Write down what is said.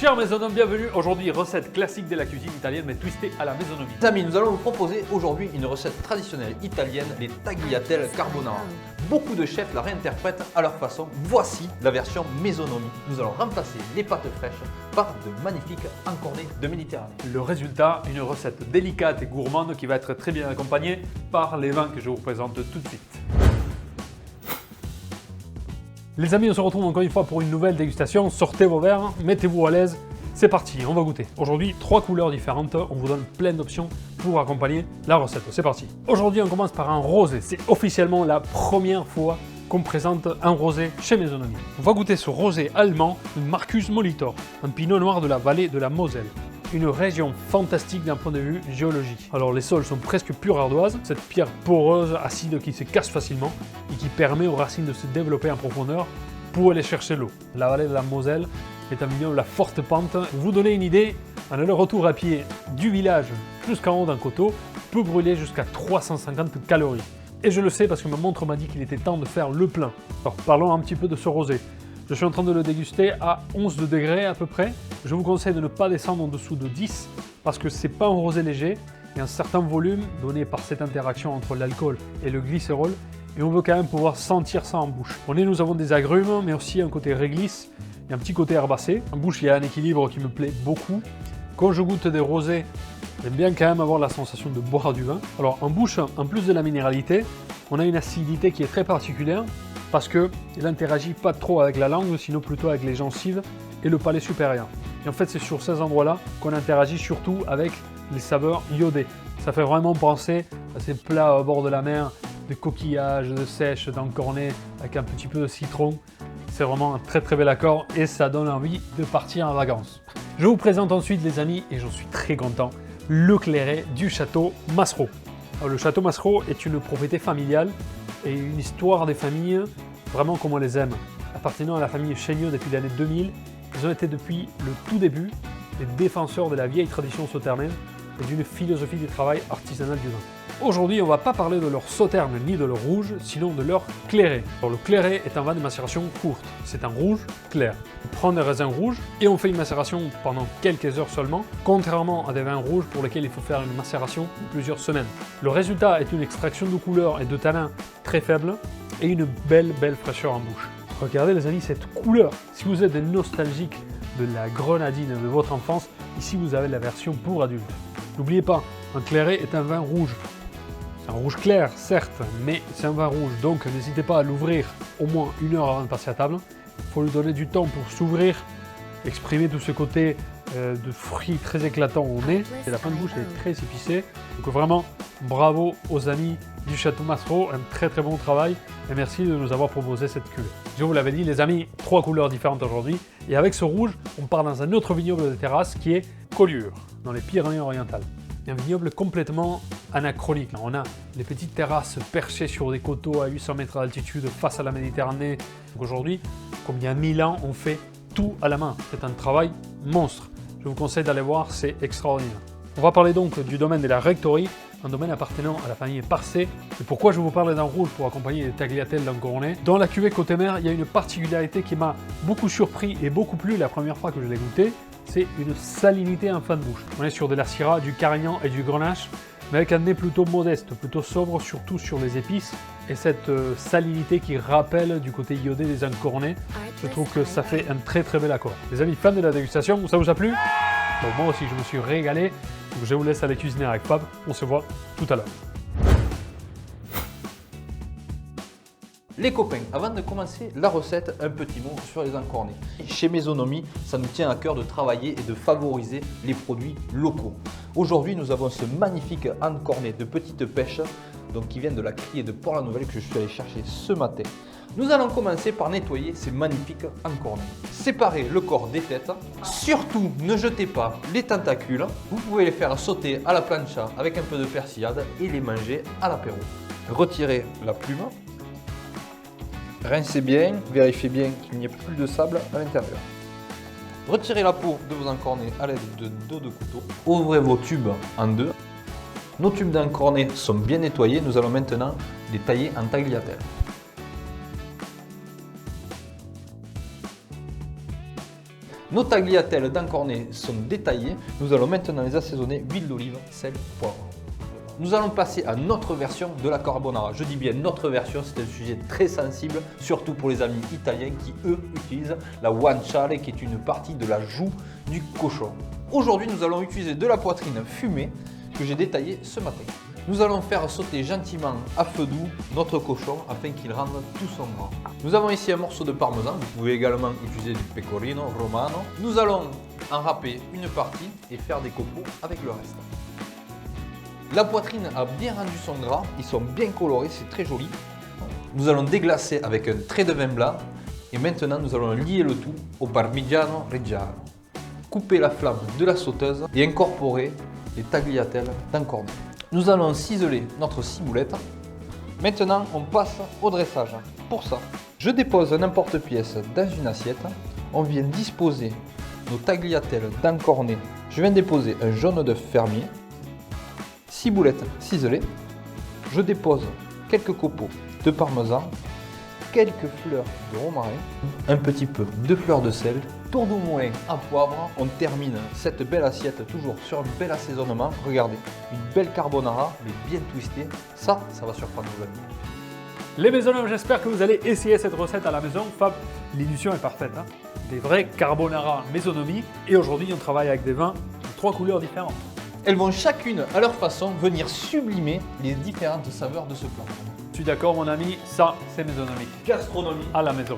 Chers maisonnomes, bienvenue. Aujourd'hui, recette classique de la cuisine italienne mais twistée à la maisonnomie. Les amis, nous allons vous proposer aujourd'hui une recette traditionnelle italienne, les tagliatelles carbonara. Beaucoup de chefs la réinterprètent à leur façon. Voici la version maisonnomie. Nous allons remplacer les pâtes fraîches par de magnifiques encornets de Méditerranée. Le résultat, une recette délicate et gourmande qui va être très bien accompagnée par les vins que je vous présente tout de suite. Les amis, on se retrouve encore une fois pour une nouvelle dégustation. Sortez vos verres, mettez-vous à l'aise. C'est parti, on va goûter. Aujourd'hui, 3 couleurs différentes. On vous donne plein d'options pour accompagner la recette. C'est parti. Aujourd'hui, on commence par un rosé. C'est officiellement la première fois qu'on présente un rosé chez Maisonnomie. On va goûter ce rosé allemand, une Marcus Molitor, un pinot noir de la vallée de la Moselle. Une région fantastique d'un point de vue géologique. Alors les sols sont presque pure ardoise, cette pierre poreuse, acide qui se casse facilement et qui permet aux racines de se développer en profondeur pour aller chercher l'eau. La vallée de la Moselle est un vignoble à forte pente. Pour vous donner une idée, un aller-retour à pied du village jusqu'en haut d'un coteau peut brûler jusqu'à 350 calories. Et je le sais parce que ma montre m'a dit qu'il était temps de faire le plein. Alors parlons un petit peu de ce rosé. Je suis en train de le déguster à 11 degrés à peu près. Je vous conseille de ne pas descendre en dessous de 10 parce que c'est pas un rosé léger. Il y a un certain volume donné par cette interaction entre l'alcool et le glycérol et on veut quand même pouvoir sentir ça en bouche. Au nez, nous avons des agrumes mais aussi un côté réglisse et un petit côté herbacé. En bouche, il y a un équilibre qui me plaît beaucoup. Quand je goûte des rosés, j'aime bien quand même avoir la sensation de boire du vin. Alors en bouche, en plus de la minéralité, on a une acidité qui est très particulière parce qu'il n'interagit pas trop avec la langue, sinon plutôt avec les gencives et le palais supérieur. Et en fait, c'est sur ces endroits-là qu'on interagit surtout avec les saveurs iodées. Ça fait vraiment penser à ces plats au bord de la mer, de coquillages, de sèches, d'encornets, avec un petit peu de citron. C'est vraiment un très très bel accord et ça donne envie de partir en vacances. Je vous présente ensuite, les amis, et j'en suis très content, le clairet du château Massereau. Alors, le château Massereau est une propriété familiale et une histoire des familles vraiment comme on les aime. Appartenant à la famille Chénieux depuis l'année 2000, ils ont été depuis le tout début les défenseurs de la vieille tradition sauternaise et d'une philosophie du travail artisanal du vin. Aujourd'hui, on ne va pas parler de leur sauterne ni de leur rouge, sinon de leur clairet. Alors, le clairet est un vin de macération courte, c'est un rouge clair. On prend des raisins rouges et on fait une macération pendant quelques heures seulement, contrairement à des vins rouges pour lesquels il faut faire une macération de plusieurs semaines. Le résultat est une extraction de couleur et de tanin très faible et une belle fraîcheur en bouche. Regardez les amis cette couleur. Si vous êtes nostalgique de la grenadine de votre enfance, ici vous avez la version pour adultes. N'oubliez pas, un clairet est un vin rouge. Un rouge clair, certes, mais c'est un vin rouge, donc n'hésitez pas à l'ouvrir au moins 1 heure avant de passer à table. Il faut lui donner du temps pour s'ouvrir, exprimer tout ce côté de fruits très éclatant au nez. Et la fin de bouche est très épicée. Donc vraiment, bravo aux amis du Château Massereau, un très bon travail et merci de nous avoir proposé cette cuvée. Je vous l'avais dit les amis, 3 couleurs différentes aujourd'hui. Et avec ce rouge, on part dans un autre vignoble de terrasse qui est Collioure, dans les Pyrénées-Orientales. Un vignoble complètement anachronique. On a des petites terrasses perchées sur des coteaux à 800 mètres d'altitude face à la Méditerranée. Aujourd'hui, comme il y a 1000 ans, on fait tout à la main. C'est un travail monstre. Je vous conseille d'aller voir, c'est extraordinaire. On va parler donc du domaine de la rectorie, un domaine appartenant à la famille Parcé. Et pourquoi je vous parle d'un rouge pour accompagner les tagliatelles d'encornet? Dans la cuvée côté mer, il y a une particularité qui m'a beaucoup surpris et beaucoup plu la première fois que je l'ai goûté. C'est une salinité en fin de bouche. On est sur de la syrah, du carignan et du grenache, mais avec un nez plutôt modeste, plutôt sobre, surtout sur les épices. Et cette salinité qui rappelle du côté iodé des encornets, je trouve que ça fait un très bel accord. Les amis fans de la dégustation, ça vous a plu? Bon, moi aussi, je me suis régalé. Donc je vous laisse aller cuisiner avec Fab. On se voit tout à l'heure. Les copains, avant de commencer la recette, un petit mot sur les encornets. Chez Maisonnomie, ça nous tient à cœur de travailler et de favoriser les produits locaux. Aujourd'hui, nous avons ce magnifique encornet de petite pêche donc qui vient de la criée de Port-la-Nouvelle que je suis allé chercher ce matin. Nous allons commencer par nettoyer ces magnifiques encornets. Séparez le corps des têtes. Surtout, ne jetez pas les tentacules. Vous pouvez les faire sauter à la plancha avec un peu de persillade et les manger à l'apéro. Retirez la plume. Rincez bien, vérifiez bien qu'il n'y ait plus de sable à l'intérieur. Retirez la peau de vos encornets à l'aide de dos de couteau. Ouvrez vos tubes en deux. Nos tubes d'encornets sont bien nettoyés. Nous allons maintenant les tailler en tagliatelles. Nos tagliatelles d'encornet sont détaillées. Nous allons maintenant les assaisonner huile d'olive, sel, poivre. Nous allons passer à notre version de la carbonara. Je dis bien notre version, c'est un sujet très sensible, surtout pour les amis italiens qui, eux, utilisent la guanciale, qui est une partie de la joue du cochon. Aujourd'hui, nous allons utiliser de la poitrine fumée que j'ai détaillée ce matin. Nous allons faire sauter gentiment à feu doux notre cochon afin qu'il rende tout son gras. Nous avons ici un morceau de parmesan, vous pouvez également utiliser du pecorino romano. Nous allons en râper une partie et faire des copeaux avec le reste. La poitrine a bien rendu son gras, ils sont bien colorés, c'est très joli. Nous allons déglacer avec un trait de vin blanc et maintenant nous allons lier le tout au parmigiano reggiano. Couper la flamme de la sauteuse et incorporer les tagliatelles d'encornet. Nous allons ciseler notre ciboulette. Maintenant, on passe au dressage. Pour ça, je dépose un emporte-pièce dans une assiette. On vient disposer nos tagliatelles d'encornet. Je viens déposer un jaune d'œuf fermier, ciboulette ciselée. Je dépose quelques copeaux de parmesan, quelques fleurs de romarin, un petit peu de fleurs de sel, tour de moulin à poivre. On termine cette belle assiette toujours sur un bel assaisonnement. Regardez, une belle carbonara, mais bien twistée. Ça va surprendre vos amis. Les maisonneuves, j'espère que vous allez essayer cette recette à la maison. Fab, l'illusion est parfaite. Hein, des vrais carbonara maisonnomie. Et aujourd'hui, on travaille avec des vins de 3 couleurs différentes. Elles vont chacune à leur façon venir sublimer les différentes saveurs de ce plat. Je suis d'accord, mon ami, ça, c'est maisonnomie. Gastronomie À la maison.